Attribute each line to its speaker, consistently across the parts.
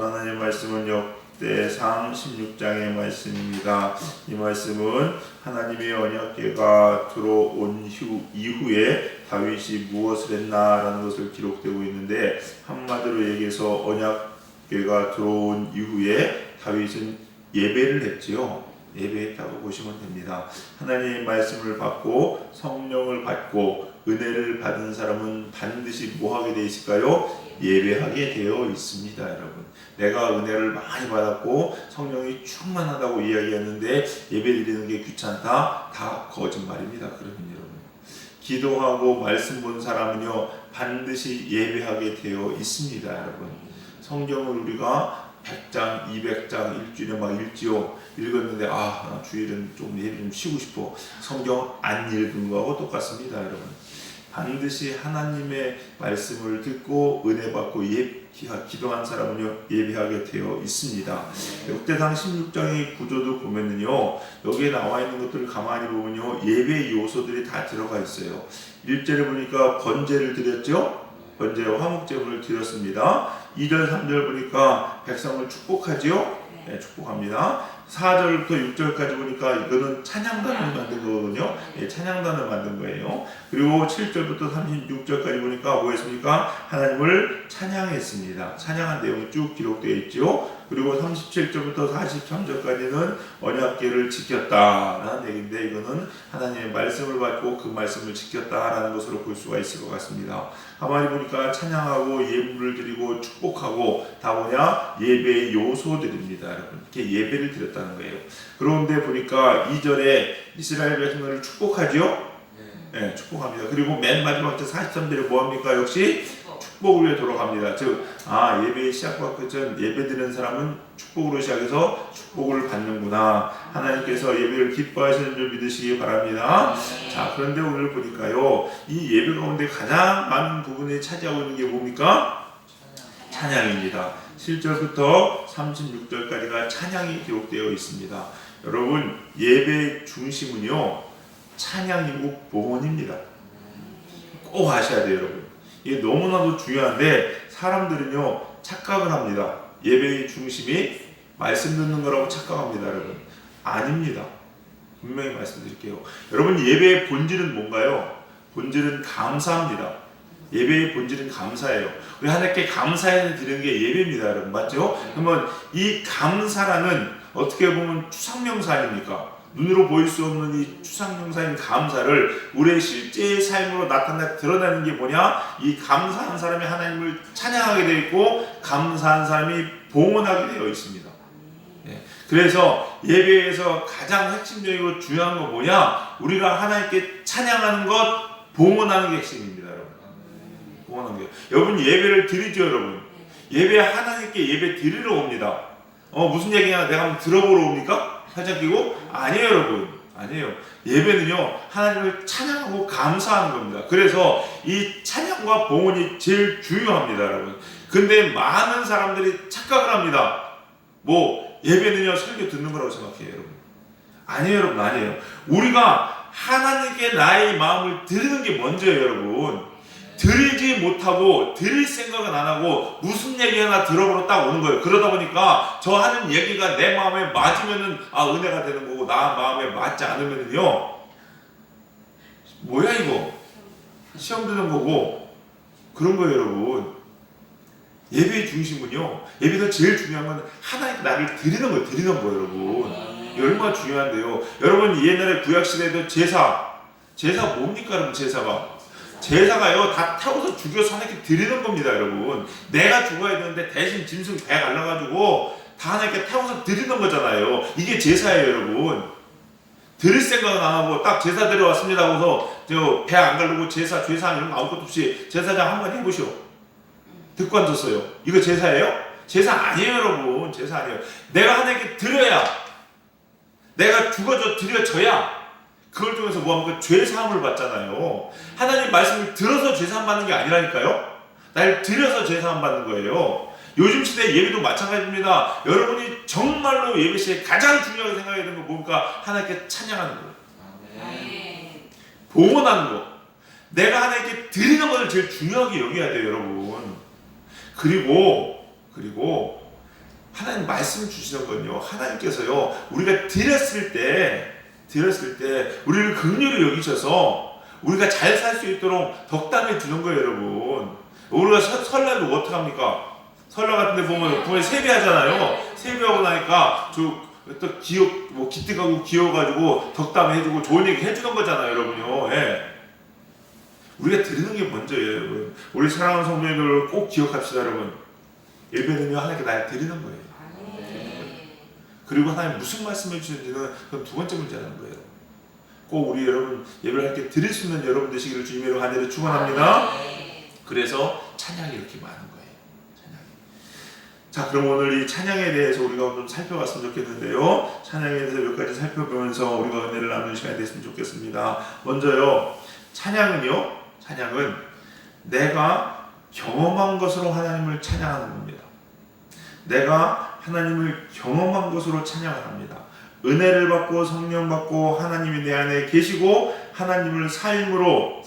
Speaker 1: 하나님의 말씀은 역대상 16장의 말씀입니다. 이 말씀은 하나님의 언약궤가 들어온 이후에 다윗이 무엇을 했나라는 것을 기록되고 있는데, 한마디로 얘기해서 언약궤가 들어온 이후에 다윗은 예배를 했지요. 예배했다고 보시면 됩니다. 하나님의 말씀을 받고 성령을 받고 은혜를 받은 사람은 반드시 뭐하게 되어 있을까요? 예배하게 되어 있습니다. 여러분, 내가 은혜를 많이 받았고 성령이 충만하다고 이야기했는데 예배드리는 게 귀찮다? 다 거짓말입니다. 그러면 여러분, 기도하고 말씀 본 사람은요 반드시 예배하게 되어 있습니다. 여러분, 성경을 우리가 100장, 200장 일주일에 막 읽지요. 읽었는데 나 주일은 좀 예배 좀 쉬고 싶어. 성경 안 읽은 거하고 똑같습니다. 여러분, 반드시 하나님의 말씀을 듣고 은혜 받고 기도한 사람은요 예배하게 되어 있습니다. 역대상 16장의 구조도 보면은요, 여기에 나와 있는 것들을 가만히 보면요 예배 요소들이 다 들어가 있어요. 1절에 보니까 번제를 드렸죠. 번제와 화목제물을 드렸습니다. 2절 3절 보니까 백성을 축복하지요. 네, 축복합니다. 4절부터 6절까지 보니까 이거는 찬양단을 만든 거거든요. 예, 찬양단을 만든 거예요. 그리고 7절부터 36절까지 보니까 뭐였습니까? 하나님을 찬양했습니다. 찬양한 내용이 쭉 기록되어 있죠. 그리고 37절부터 43절까지는 언약궤를 지켰다라는 얘기인데, 이거는 하나님의 말씀을 받고 그 말씀을 지켰다라는 것으로 볼 수가 있을 것 같습니다. 가만히 보니까 찬양하고 예물을 드리고 축복하고 다 뭐냐? 예배의 요소들입니다. 여러분, 이렇게 예배를 드렸다는 거예요. 그런데 보니까 2절에 이스라엘 백성을 축복하죠? 네, 축복합니다. 그리고 맨 마지막 43절에 뭐합니까? 역시 축복을 위해 돌아갑니다. 즉, 예배의 시작과 끝은 예배드리는 사람은 축복으로 시작해서 축복을 받는구나. 하나님께서 예배를 기뻐하시는 줄 믿으시기 바랍니다. 자, 그런데 오늘 보니까요, 이 예배 가운데 가장 많은 부분이 차지하고 있는 게 뭡니까? 찬양입니다. 7절부터 36절까지가 찬양이 기록되어 있습니다. 여러분, 예배의 중심은요 찬양이고 봉헌입니다. 꼭 아셔야 돼요. 여러분, 이게 너무나도 중요한데 사람들은요 착각을 합니다. 예배의 중심이 말씀 듣는 거라고 착각합니다. 여러분, 아닙니다. 분명히 말씀드릴게요. 여러분, 예배의 본질은 뭔가요? 본질은 감사합니다. 예배의 본질은 감사예요. 우리 하나님께 감사해 드리는 게 예배입니다. 여러분, 맞죠? 그러면 이 감사라는 어떻게 보면 추상명사 아닙니까? 눈으로 보일 수 없는 이 추상명사인 감사를 우리의 실제의 삶으로 드러나는 게 뭐냐? 이 감사한 사람이 하나님을 찬양하게 되어 있고 감사한 사람이 봉헌하게 되어 있습니다. 그래서 예배에서 가장 핵심적이고 중요한 건 뭐냐? 우리가 하나님께 찬양하는 것, 봉헌하는 게 핵심입니다. 여러분, 봉헌하는 게. 여러분, 예배를 드리죠. 여러분, 예배 하나님께 예배 드리러 옵니다. 무슨 얘기냐? 내가 한번 들어보러 옵니까? 살짝 끼고? 아니에요. 여러분, 아니에요. 예배는요 하나님을 찬양하고 감사하는 겁니다. 그래서 이 찬양과 봉헌이 제일 중요합니다. 여러분, 근데 많은 사람들이 착각을 합니다. 예배는요 설교 듣는 거라고 생각해요. 여러분, 아니에요. 여러분, 아니에요. 우리가 하나님께 나의 마음을 드리는 게 먼저예요. 여러분, 드리지 못하고 드릴 생각은 안 하고 무슨 얘기 하나 들어보러 딱 오는 거예요. 그러다 보니까 저 하는 얘기가 내 마음에 맞으면은 은혜가 되는 거고, 나 마음에 맞지 않으면은요 뭐야 이거, 시험 드는 거고 그런 거예요. 여러분, 예배의 중심은요, 예배가 제일 중요한 건 하나님께 나를 드리는 거예요. 드리는 거예요. 여러분, 얼마나 중요한데요. 여러분, 옛날에 구약시대에도 제사 뭡니까? 여러분, 제사가요 다 태워서 죽여서 하나님께 드리는 겁니다. 여러분, 내가 죽어야 되는데 대신 짐승 배 갈라가지고 다 하나님께 태워서 드리는 거잖아요. 이게 제사예요. 여러분, 드릴 생각은 안 하고 딱 제사 드려왔습니다 하고서 배 안 갈르고 제사 이런 거 아무것도 없이 제사장 한마디 해보시오. 듣고 앉았어요. 이거 제사예요? 제사 아니에요. 여러분, 제사 아니에요. 내가 하나님께 드려야, 내가 죽어져 드려져야 그걸 통해서 뭐합니까? 죄사함을 받잖아요. 하나님 말씀을 들어서 죄사함 받는 게 아니라니까요. 날 들여서 죄사함 받는 거예요. 요즘 시대 예배도 마찬가지입니다. 여러분이 정말로 예배 시에 가장 중요하게 생각해야 되는 건 뭡니까? 하나님께 찬양하는 거예요. 봉헌하는 거. 내가 하나님께 드리는 것을 제일 중요하게 여겨야 돼요. 여러분, 그리고 하나님 말씀 주시는 건요, 하나님께서요 우리가 드렸을 때 우리를 긍휼히 여기셔서 우리가 잘 살 수 있도록 덕담해 주는 거예요, 여러분. 우리가 설날도 어떻게 합니까? 설날 같은 데 보면 부모님 세배하잖아요. 세배하고 나니까 또 기특하고 기어가지고 덕담해 주고 좋은 얘기 해주는 거잖아요, 여러분요. 예. 우리가 드리는 게 먼저예요, 여러분. 우리 사랑하는 성도님들 꼭 기억합시다, 여러분. 예배는요, 하나님께 날 드리는 거예요. 그리고 하나님 무슨 말씀해 주시는지는 그건 두 번째 문제라는 거예요. 꼭 우리 여러분 예배를 할 때 드릴 수 있는 여러분 되시기를 주님의 이름으로 간절히 축원합니다. 그래서 찬양이 이렇게 많은 거예요. 찬양이. 자, 그럼 오늘 이 찬양에 대해서 우리가 좀 살펴봤으면 좋겠는데요. 찬양에 대해서 몇 가지 살펴보면서 우리가 은혜를 나누는 시간이 됐으면 좋겠습니다. 먼저요, 찬양은 내가 경험한 것으로 하나님을 찬양하는 겁니다. 내가 하나님을 경험한 것으로 찬양을 합니다. 은혜를 받고 성령 받고 하나님이 내 안에 계시고 하나님을 삶으로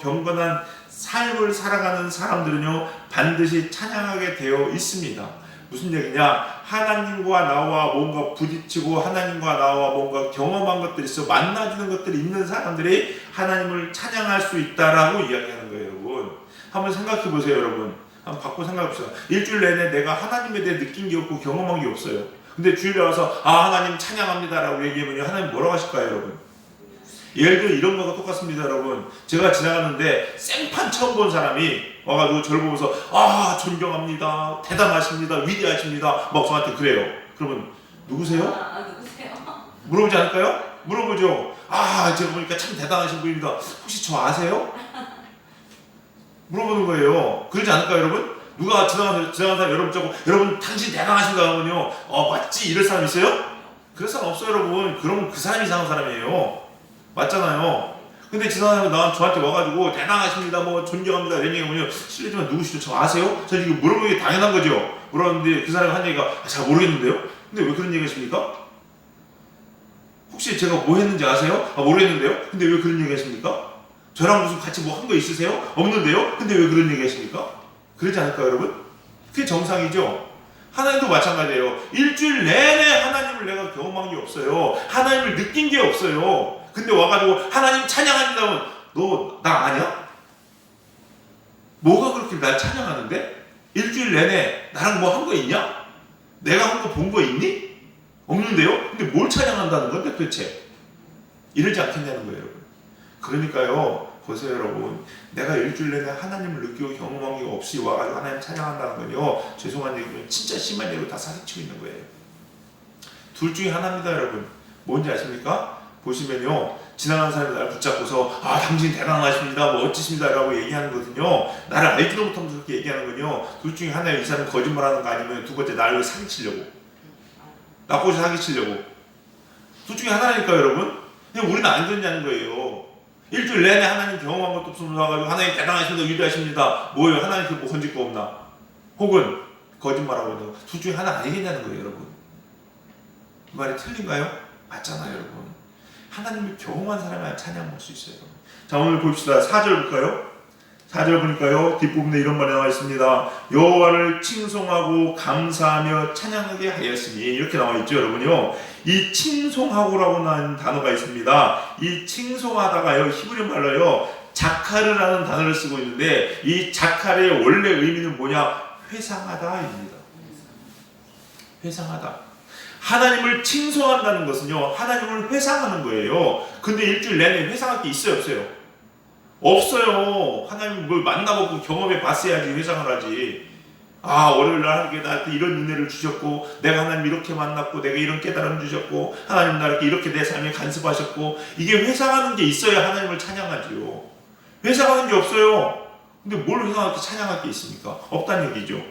Speaker 1: 경건한 삶을 살아가는 사람들은요 반드시 찬양하게 되어 있습니다. 무슨 얘기냐? 하나님과 나와 뭔가 부딪히고 하나님과 나와 뭔가 경험한 것들이 있어 만나지는 것들이 있는 사람들이 하나님을 찬양할 수 있다라고 이야기하는 거예요, 여러분. 한번 생각해 보세요, 여러분. 한번 바꿔 생각해 보세요. 일주일 내내 내가 하나님에 대해 느낀 게 없고 경험한 게 없어요. 근데 주일에 와서 하나님 찬양합니다라고 얘기하면 하나님 뭐라고 하실까요, 여러분? 예를 들어 이런 거가 똑같습니다, 여러분. 제가 지나가는데 생판 처음 본 사람이 와가지고 저를 보면서 존경합니다, 대단하십니다, 위대하십니다 막 저한테 그래요. 그러면 누구세요?
Speaker 2: 누구세요?
Speaker 1: 물어보지 않을까요? 물어보죠. 제가 보니까 참 대단하신 분입니다. 혹시 저 아세요? 물어보는 거예요. 그러지 않을까요, 여러분? 누가 지나가는 사람 여러분 자고 여러분 당신 대단하신가 하면요 맞지? 이럴 사람 있어요? 그럴 사람 없어요, 여러분. 그러면 그 사람이 이상한 사람이에요. 맞잖아요. 근데 지나가는 사람이 저한테 와가지고 대단하십니다, 존경합니다 이런 얘기하면요, 실례지만 누구시죠? 저 아세요? 저 이거 물어보는 게 당연한 거죠. 물었는데 그 사람이 한 얘기가 잘 모르겠는데요? 근데 왜 그런 얘기 하십니까? 혹시 제가 뭐 했는지 아세요? 모르겠는데요? 근데 왜 그런 얘기 하십니까? 저랑 무슨 같이 한 거 있으세요? 없는데요? 근데 왜 그런 얘기 하십니까? 그러지 않을까요, 여러분? 그게 정상이죠? 하나님도 마찬가지예요. 일주일 내내 하나님을 내가 경험한 게 없어요. 하나님을 느낀 게 없어요. 근데 와가지고 하나님 찬양합니다 하면 너 나 아냐? 뭐가 그렇게 날 찬양하는데? 일주일 내내 나랑 뭐 한 거 있냐? 내가 한 거 본 거 있니? 없는데요? 근데 뭘 찬양한다는 건데 도대체? 이러지 않겠냐는 거예요, 여러분. 그러니까요, 보세요, 여러분. 내가 일주일 내내 하나님을 느끼고 경험한 게 없이 와가지고 하나님 찬양한다는 건요, 죄송한 얘기면 진짜 심한 얘기로 다 사기치고 있는 거예요. 둘 중에 하나입니다, 여러분. 뭔지 아십니까? 보시면요, 지나가는 사람이 나를 붙잡고서 당신 대단하십니다, 멋지십니다 라고 얘기하는 거거든요. 나를 알지도 못하면서 그렇게 얘기하는 건요, 둘 중에 하나예요. 이 사람은 거짓말하는 거 아니면 두 번째 나를 사기치려고, 나쁘게 사기치려고. 둘 중에 하나니까요, 여러분. 근데 우리는 안 그러냐는 거예요. 일주일 내내 하나님 경험한 것도 없으면서 와가지고 하나님 대단하십니다, 위대하십니다, 뭐예요? 하나님 뭐 건질 거 없나? 혹은 거짓말하고 있는 거. 둘 중에 하나 아니겠냐는 거예요, 여러분. 이 말이 틀린가요? 맞잖아요, 여러분. 하나님을 경험한 사람이 찬양할 수 있어요. 자, 오늘 봅시다. 4절 볼까요? 4절 보니까요, 뒷부분에 이런 말이 나와 있습니다. 여호와를 칭송하고 감사하며 찬양하게 하였으니, 이렇게 나와 있죠, 여러분요. 이 칭송하고라고 하는 단어가 있습니다. 이 칭송하다가요, 히브리 말로요, 자카르라는 단어를 쓰고 있는데, 이 자카르의 원래 의미는 뭐냐? 회상하다입니다. 회상하다. 하나님을 칭송한다는 것은요, 하나님을 회상하는 거예요. 근데 일주일 내내 회상할 게 있어요, 없어요? 없어요. 하나님 뭘 만나보고 경험해 봤어야지 회상을 하지. 월요일날 하나님께 나한테 이런 은혜를 주셨고, 내가 하나님 이렇게 만났고, 내가 이런 깨달음 주셨고, 하나님 나를 이렇게 내 삶에 간섭하셨고, 이게 회상하는 게 있어야 하나님을 찬양하지요. 회상하는 게 없어요. 근데 뭘 회상할 때 찬양할 게 있습니까? 없다는 얘기죠.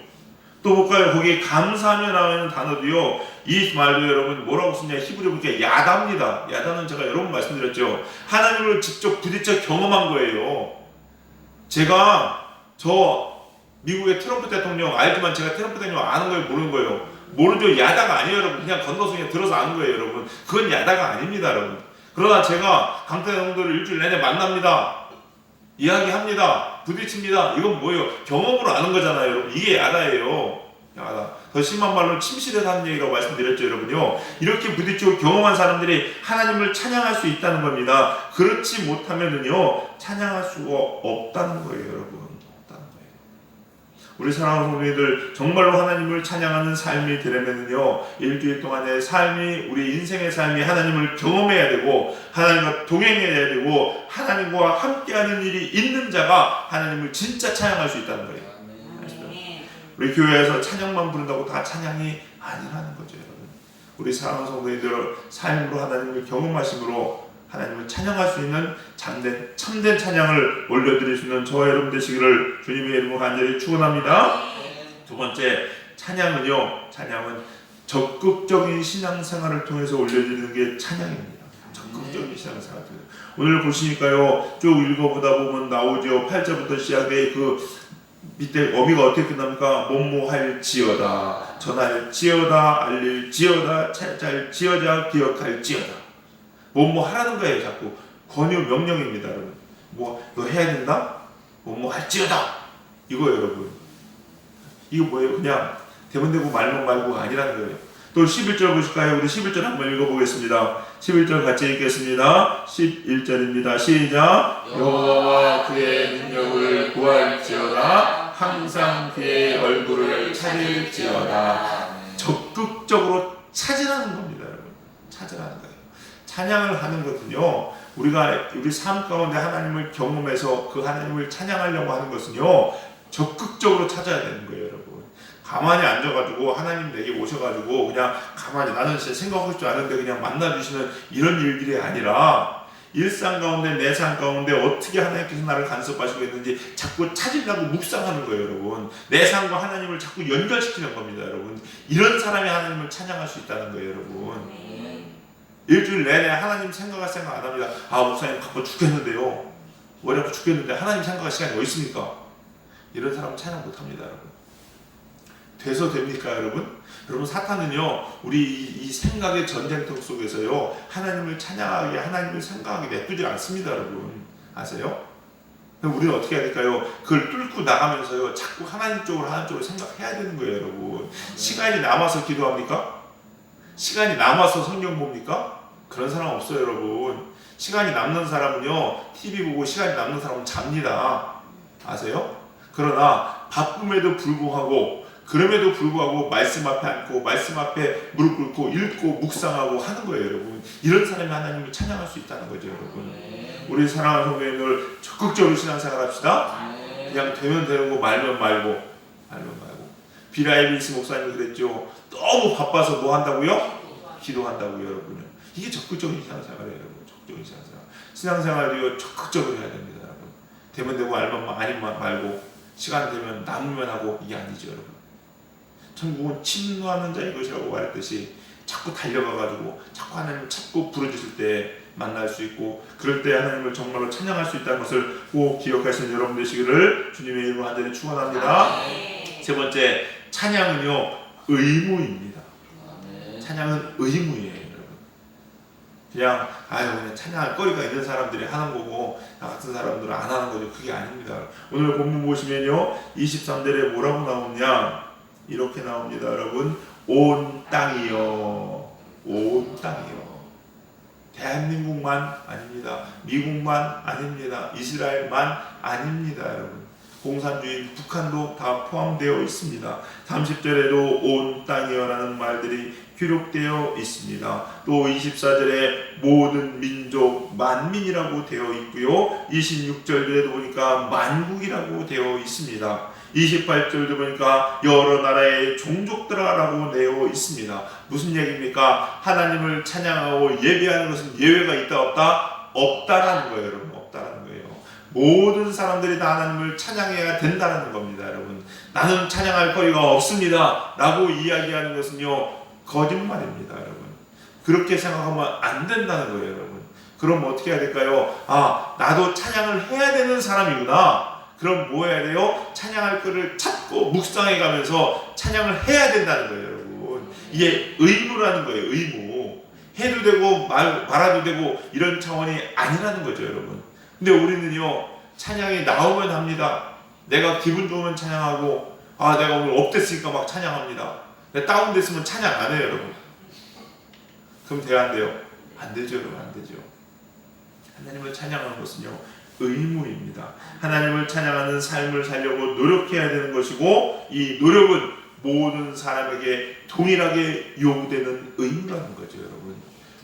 Speaker 1: 또 볼까요? 거기에 감사하며 나오는 단어도요, 이 말도 여러분 뭐라고 쓰냐? 히브리 보니까 야다입니다. 야다는 제가 여러 번 말씀드렸죠. 하나님을 직접 부딪혀 경험한 거예요. 제가 미국의 트럼프 대통령 알지만 제가 트럼프 대통령 아는 거예요, 모르는 거예요? 모르죠. 야다가 아니에요, 여러분. 그냥 건너서 그냥 들어서 아는 거예요, 여러분. 그건 야다가 아닙니다, 여러분. 그러나 제가 강태 성도를 일주일 내내 만납니다, 이야기합니다, 부딪힙니다. 이건 뭐예요? 경험으로 아는 거잖아요, 여러분. 이게 야다예요. 야하다. 더 심한 말로 침실에서 하는 얘기라고 말씀드렸죠, 여러분요. 이렇게 부딪히고 경험한 사람들이 하나님을 찬양할 수 있다는 겁니다. 그렇지 못하면은요, 찬양할 수가 없다는 거예요, 여러분. 없다는 거예요. 우리 사랑하는 성도님들, 정말로 하나님을 찬양하는 삶이 되려면은요, 일주일 동안의 삶이, 우리 인생의 삶이 하나님을 경험해야 되고, 하나님과 동행해야 되고, 하나님과 함께하는 일이 있는 자가 하나님을 진짜 찬양할 수 있다는 거예요. 우리 교회에서 찬양만 부른다고 다 찬양이 아니라는 거죠, 여러분. 우리 사랑하는 성도님들 삶으로 하나님을 경험하심으로 하나님을 찬양할 수 있는 참된 찬양을 올려드릴 수 있는 저와 여러분 되시기를 주님의 이름으로 간절히 축원합니다. 두 번째, 찬양은 적극적인 신앙생활을 통해서 올려드리는 게 찬양입니다. 적극적인 신앙생활. 오늘 보시니까요, 쭉 읽어보다 보면 나오죠. 8절부터 시작돼 밑에 어미가 어떻게 끝납니까? 뭐뭐할지어다, 전할지어다, 알릴지어다, 찰짤지어다, 기억할지어다. 뭐뭐하라는 거예요. 자꾸 권유 명령입니다, 여러분. 이거 해야 된다? 뭐뭐할지어다. 이거예요, 여러분. 이거 뭐예요? 그냥 대본되고 말만 말고가 아니라는 거예요. 또 11절 보실까요? 우리 11절 한번 읽어보겠습니다. 11절 같이 읽겠습니다. 11절입니다. 시작. 여호와와 그의 능력을 구할지어다, 항상 그의 얼굴을 찾을지어다. 적극적으로 찾으라는 겁니다, 여러분. 찾으라는 거예요. 찬양을 하는 것은요, 우리 삶 가운데 하나님을 경험해서 그 하나님을 찬양하려고 하는 것은요, 적극적으로 찾아야 되는 거예요, 여러분. 가만히 앉아가지고 하나님 내게 오셔가지고 그냥 가만히 나는 진짜 생각하고 싶지 않은데 그냥 만나주시는 이런 일들이 아니라, 일상 가운데 내 삶 가운데 어떻게 하나님께서 나를 간섭하시고 있는지 자꾸 찾으려고 묵상하는 거예요, 여러분. 내 삶과 하나님을 자꾸 연결시키는 겁니다, 여러분. 이런 사람이 하나님을 찬양할 수 있다는 거예요, 여러분. 일주일 내내 하나님 생각 안 합니다. 목사님 바빠 죽겠는데요, 머리 아파 죽겠는데 하나님 생각할 시간이 어디 있습니까? 이런 사람은 찬양 못합니다, 여러분. 돼서 됩니까, 여러분? 여러분, 사탄은요, 우리 이 생각의 전쟁터 속에서요, 하나님을 찬양하게, 하나님을 생각하게 냅두지 않습니다, 여러분. 아세요? 그럼 우리는 어떻게 해야 될까요? 그걸 뚫고 나가면서요, 자꾸 하나님 쪽으로 생각해야 되는 거예요, 여러분. 시간이 남아서 기도합니까? 시간이 남아서 성경 봅니까? 그런 사람 없어요, 여러분. 시간이 남는 사람은요, TV 보고 시간이 남는 사람은 잡니다. 아세요? 그러나 바쁨에도 불구하고 말씀 앞에 앉고 말씀 앞에 무릎 꿇고 읽고 묵상하고 하는 거예요, 여러분. 이런 사람이 하나님을 찬양할 수 있다는 거죠, 여러분. 우리 사랑하는 성도님들 적극적으로 신앙생활 합시다. 그냥 되면 되고 말면 말고. 빌 하이빈스 목사님이 그랬죠. 너무 바빠서 뭐 한다고요? 기도한다고요, 여러분. 이게 적극적인 신앙생활이에요, 여러분. 적극적인 신앙생활. 신앙생활도요, 적극적으로 해야 됩니다, 여러분. 되면 되고 아니면 말고, 시간 되면 남으면 하고, 이게 아니죠, 여러분. 천국은 침노하는 자의 것이라고 말했듯이 자꾸 달려가가지고 자꾸 하나님을 찾고 부르짖을 때 만날 수 있고, 그럴 때 하나님을 정말로 찬양할 수 있다는 것을 꼭 기억하시는 여러분 되시기를 주님의 이름으로 간절히 축원합니다. 세 번째, 찬양은요, 의무입니다. 찬양은 의무예요, 여러분. 그냥 찬양할 거리가 있는 사람들이 하는 거고 나 같은 사람들은 안 하는 거죠. 그게 아닙니다. 오늘 본문 보시면요, 23절에 뭐라고 나오냐, 이렇게 나옵니다, 여러분. 온 땅이요, 온 땅이요. 대한민국만 아닙니다. 미국만 아닙니다. 이스라엘만 아닙니다, 여러분. 공산주의 북한도 다 포함되어 있습니다. 30절에도 온 땅이여라는 말들이 기록되어 있습니다. 또 24절에 모든 민족 만민이라고 되어 있고요. 26절에도 보니까 만국이라고 되어 있습니다. 28절도 보니까 여러 나라의 종족들아라고 되어 있습니다. 무슨 얘기입니까? 하나님을 찬양하고 예배하는 것은 예외가 있다 없다? 없다라는 거예요, 여러분. 없다라는 거예요. 모든 사람들이 다 하나님을 찬양해야 된다는 겁니다, 여러분. 나는 찬양할 거리가 없습니다 라고 이야기하는 것은요, 거짓말입니다, 여러분. 그렇게 생각하면 안 된다는 거예요, 여러분. 그럼 어떻게 해야 될까요? 나도 찬양을 해야 되는 사람이구나. 그럼 뭐 해야 돼요? 찬양할 거를 찾고 묵상해 가면서 찬양을 해야 된다는 거예요, 여러분. 이게 의무라는 거예요, 의무. 해도 되고 말아도 되고 이런 차원이 아니라는 거죠, 여러분. 근데 우리는요, 찬양이 나오면 합니다. 내가 기분 좋으면 찬양하고 아, 내가 오늘 업됐으니까 막 찬양합니다. 내가 다운됐으면 찬양 안 해요, 여러분. 그럼 돼야 안 돼요? 안 되죠, 여러분. 안 되죠. 하나님을 찬양하는 것은요, 의무입니다. 하나님을 찬양하는 삶을 살려고 노력해야 되는 것이고, 이 노력은 모든 사람에게 동일하게 요구되는 의무라는 거죠, 여러분.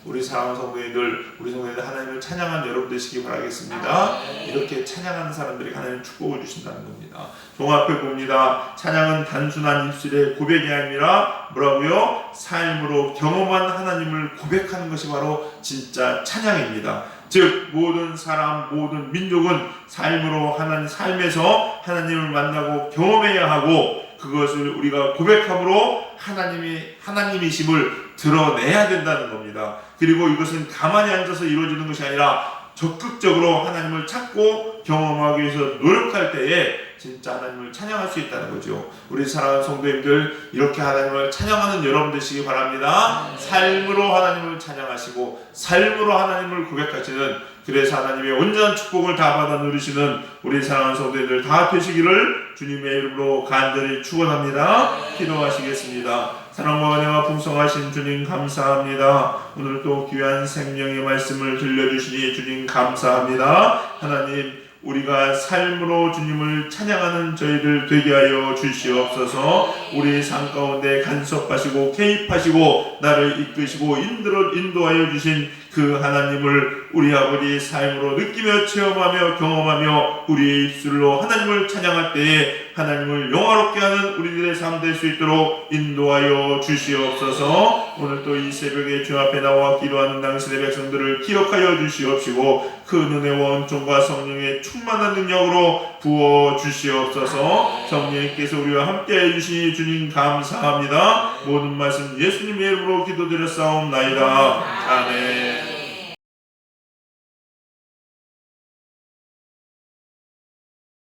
Speaker 1: 우리 사랑하는 성도님들 하나님을 찬양하는 여러분 되시기 바라겠습니다. 이렇게 찬양하는 사람들에게 하나님 축복을 주신다는 겁니다. 종합해 봅니다. 찬양은 단순한 입술의 고백이 아니라 뭐라고요? 삶으로 경험한 하나님을 고백하는 것이 바로 진짜 찬양입니다. 즉 모든 사람, 모든 민족은 삶에서 하나님을 만나고 경험해야 하고, 그것을 우리가 고백함으로 하나님이심을 드러내야 된다는 겁니다. 그리고 이것은 가만히 앉아서 이루어지는 것이 아니라 적극적으로 하나님을 찾고 경험하기 위해서 노력할 때에 진짜 하나님을 찬양할 수 있다는 거죠. 우리 사랑하는 성도님들, 이렇게 하나님을 찬양하는 여러분 되시기 바랍니다. 삶으로 하나님을 찬양하시고 삶으로 하나님을 고백하시는, 그래서 하나님의 온전한 축복을 다 받아 누리시는 우리 사랑하는 성도님들 다 되시기를 주님의 이름으로 간절히 축원합니다. 기도하시겠습니다. 사랑과 은혜가 풍성하신 주님 감사합니다. 오늘 또 귀한 생명의 말씀을 들려주시니 주님 감사합니다. 하나님, 우리가 삶으로 주님을 찬양하는 저희들 되게 하여 주시옵소서. 우리 삶 가운데 간섭하시고 개입하시고 나를 이끄시고 인도하여 주신 그 하나님을 우리 아버지 삶으로 느끼며 체험하며 경험하며 우리의 입술로 하나님을 찬양할 때에 하나님을 영화롭게 하는 우리들의 삶 될 수 있도록 인도하여 주시옵소서. 오늘 또 이 새벽에 주 앞에 나와 기도하는 당신의 백성들을 기억하여 주시옵시고 큰 은혜와 은총과 성령의 충만한 능력으로 부어 주시옵소서. 성령님께서 우리와 함께해 주시니 주님 감사합니다. 모든 말씀 예수님의 이름으로 기도드렸사옵나이다. 아멘.